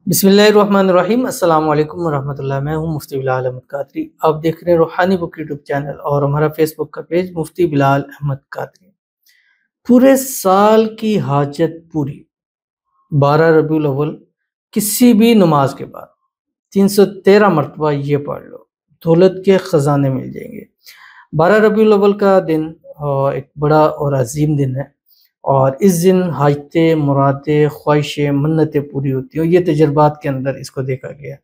बिस्मिल्लाहिर्रहमानिर्रहीम। अस्सलाम वालेकुम वरहमतुल्लाह। मैं हूं मुफ्ती बिलाल अहमद कादरी। आप देख रहे हैं रूहानी बुक यूट्यूब चैनल और हमारा फेसबुक का पेज मुफ्ती बिलाल अहमद कादरी। पूरे साल की हाजत पूरी 12 रबीउल अव्वल किसी भी नमाज के बाद 313 मरतबा ये पढ़ लो, दौलत के खजाने मिल जाएंगे। 12 रबीउल अव्वल का दिन एक बड़ा और अजीम दिन है और इस दिन हाजतें, मुरादें, ख्वाहिशें, मन्नतें पूरी होती हैं। ये तजर्बात के अंदर इसको देखा गया है।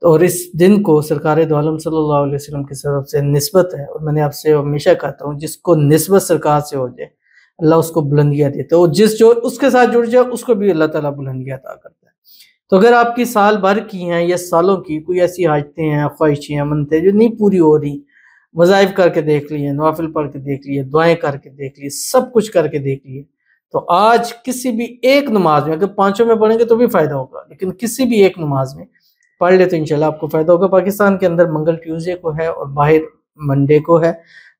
तो और इस दिन को सरकार दो आलम सल्लल्लाहु अलैहि वसल्लम की तरफ से निस्बत है और मैंने आपसे हमेशा कहता हूँ जिसको निस्बत सरकार से हो जाए अल्लाह उसको बुलंदियाँ देता है और जो उसके साथ जुड़ जाए उसको भी अल्लाह ताला बुलंदियाँ अता करता है। तो अगर आपकी साल भर की हैं या सालों की कोई ऐसी हाजतें हैं, ख्वाहिशें हैं, मन्नतें जो नहीं पूरी हो रही, वज़ाइफ करके देख लिए, नवाफिल पढ़ के देख लिए, दुआएं करके देख लिए, सब कुछ करके देख लिए, तो आज किसी भी एक नमाज में, अगर पांचों में पढ़ेंगे तो भी फायदा होगा, लेकिन किसी भी एक नमाज में पढ़ ले तो इंशाल्लाह आपको फायदा होगा। पाकिस्तान के अंदर मंगल ट्यूसडे को है और बाहर मंडे को है,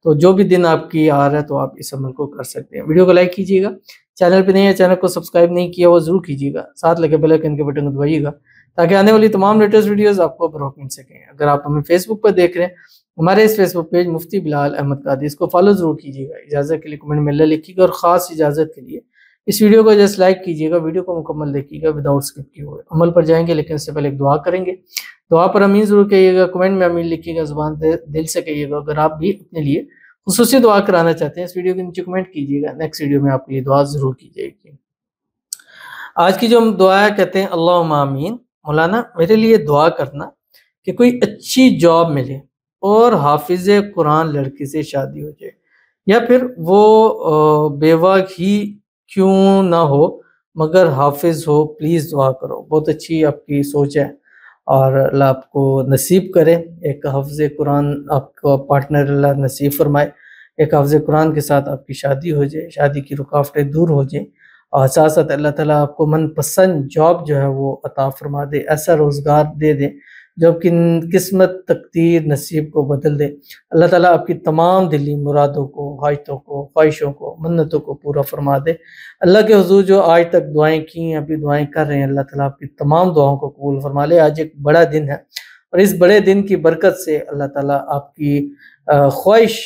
तो जो भी दिन आपकी आ रहा है तो आप इस अमल को कर सकते हैं। वीडियो को लाइक कीजिएगा, चैनल पे नहीं है, चैनल को सब्सक्राइब नहीं किया वो जरूर कीजिएगा, साथ लगे बेल आइकन के बटन को दबाइएगा ताकि आने वाली तमाम लेटेस्ट वीडियोस आपको बरवक्त मिल सकें। अगर आप हमें फेसबुक पर देख रहे हैं, हमारे इस फेसबुक पेज मुफ्ती बिलाल अहमद कादरी, इसको फॉलो जरूर कीजिएगा। इजाज़त के लिए कमेंट में अल्लाह लिखिएगा और ख़ास इजाज़त के लिए इस वीडियो को जस्ट लाइक कीजिएगा, वीडियो को मुकम्मल देखिएगा विदाउट स्किप किए हुए। अमल पर जाएंगे लेकिन इससे पहले एक दुआ करेंगे। दुआ पर आमीन जरूर कहिएगा, कमेंट में आमीन लिखिएगा, ज़ुबान दिल से कहिएगा। अगर आप भी अपने लिए खुसूसी दुआ कराना चाहते हैं इस वीडियो के नीचे कमेंट कीजिएगा, नेक्स्ट वीडियो में आपके लिए दुआ जरूर की जाएगी। आज की जो हम दुआ है कहते हैं अल्लाहुम्मा आमीन। मौलाना मेरे लिए दुआ करना कि कोई अच्छी जॉब मिले और हाफिज कुरान लड़की से शादी हो जाए, या फिर वो बेवा ही क्यों ना हो मगर हाफिज हो, प्लीज़ दुआ करो। बहुत अच्छी आपकी सोच है और अल्लाह आपको नसीब करे एक हाफिज कुरान, आपको पार्टनर अल्लाह नसीब फरमाए, एक हाफिज कुरान के साथ आपकी शादी हो जाए, शादी की रुकावटें दूर हो जाए और साथ साथ अल्लाह ताला आपको मनपसंद जॉब जो है वो अता फरमा दे, ऐसा रोज़गार दे दे जो आपकी किस्मत, तकदीर, नसीब को बदल दे। अल्लाह ताला आपकी तमाम दिली मुरादों को, हाजतों को, ख्वाहिशों को, मन्नतों को पूरा फरमा दे। अल्लाह के हुज़ूर जो आज तक दुआएं की, अभी दुआएं कर रहे हैं, अल्लाह ताला आपकी तमाम दुआओं को कबूल फरमा ले। आज एक बड़ा दिन है और इस बड़े दिन की बरकत से अल्लाह ताला आपकी ख्वाहिश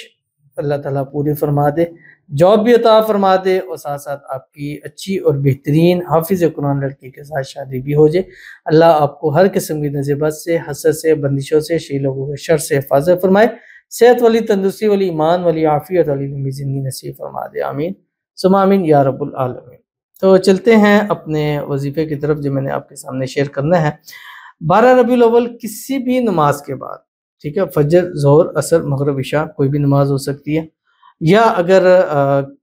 अल्लाह ताला पूरी फरमा दे, जॉब भी अता फरमा दे और साथ साथ आपकी अच्छी और बेहतरीन हाफिज कुरान लड़की के साथ शादी भी हो जाए। अल्लाह आपको हर किस्म की नज़ीबत से, हसद से, बंदिशों से, शरी लोगों के शर से हिफाजत फरमाए, सेहत वाली, तंदुरुस्ती वाली, ईमान वाली, आफियत वाली लंबी ज़िंदगी नसीब फरमा दे। आमीन सुम्मा आमीन या रब्बुल आलमीन। तो चलते हैं अपने वजीफे की तरफ जो मैंने आपके सामने शेयर करना है। 12 रबीउल अव्वल किसी भी नमाज के बाद, ठीक है, फजर, ज़ोहर, असर, मगरिब, इशा, कोई भी नमाज हो सकती है, या अगर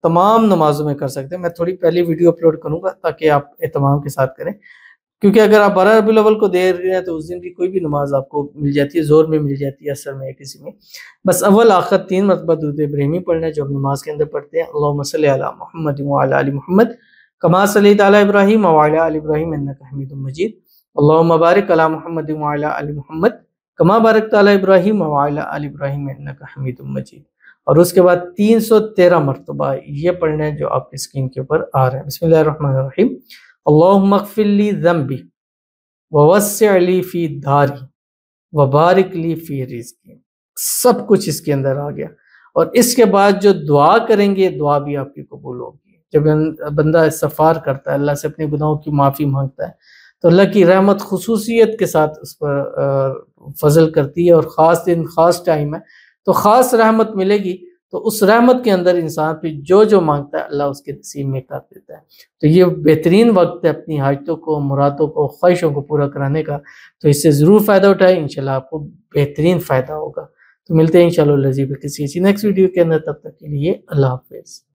तमाम नमाजों में कर सकते हैं। मैं थोड़ी पहले वीडियो अपलोड करूंगा ताकि आप एहतमाम के साथ करें, क्योंकि अगर आप 12 रबीउल अव्वल को दे रहे हैं तो उस दिन की कोई भी नमाज आपको मिल जाती है, ज़ोहर में मिल जाती है, असर में, किसी में। बस अव्वल आखिर 3 मरतबा दुरूद इब्राहिमी पढ़ना है जो हम नमाज के अंदर पढ़ते हैं। अल्लाहुम्मा सल्ली अला मुहम्मद व अला आलि मुहम्मद कमा सल्लैता अला इब्राहीम व अला आलि इब्राहीम इन्नका हमीदुम मजीद। अल्लाहुम्मा बारिक अला मुहम्मद व अला आलि मुहम्मद कमा बारकता अला इब्राहीम व अला आलि इब्राहीम इन्नका हमीदुम मजीद। और उसके बाद 313 मरतबा ये पढ़ना है जो आपकी स्क्रीन के ऊपर आ रहा है। बिस्मिल्लाहिर्रहमानिर्रहीम। अल्लाहुम्मा अग़फ़िर ली ज़ंबी व वस्सिअ ली फ़ी दारी व बारिक ली फ़ी रिज़्क़ी। सब कुछ इसके अंदर आ गया। और इसके बाद जो दुआ करेंगे दुआ भी आपकी कबूल होगी। जब बंदा इस्तिग़फ़ार करता है, अल्लाह से अपने गुनाहों की माफ़ी मांगता है, तो अल्लाह की रहमत खुसूसियत के साथ उस पर फजल करती है और ख़ास दिन, ख़ास टाइम है तो ख़ास रहमत मिलेगी। तो उस रहमत के अंदर इंसान फिर जो जो मांगता है अल्लाह उसके नसीब में कर देता है। तो ये बेहतरीन वक्त है अपनी हाजतों को, मुरादों को, ख्वाहिशों को पूरा कराने का। तो इससे ज़रूर फ़ायदा उठाएं, इंशाल्लाह आपको बेहतरीन फ़ायदा होगा। तो मिलते हैं इंशाल्लाह किसी नेक्स्ट वीडियो के अंदर, तब तक के लिए अल्लाह हाफ़िज़।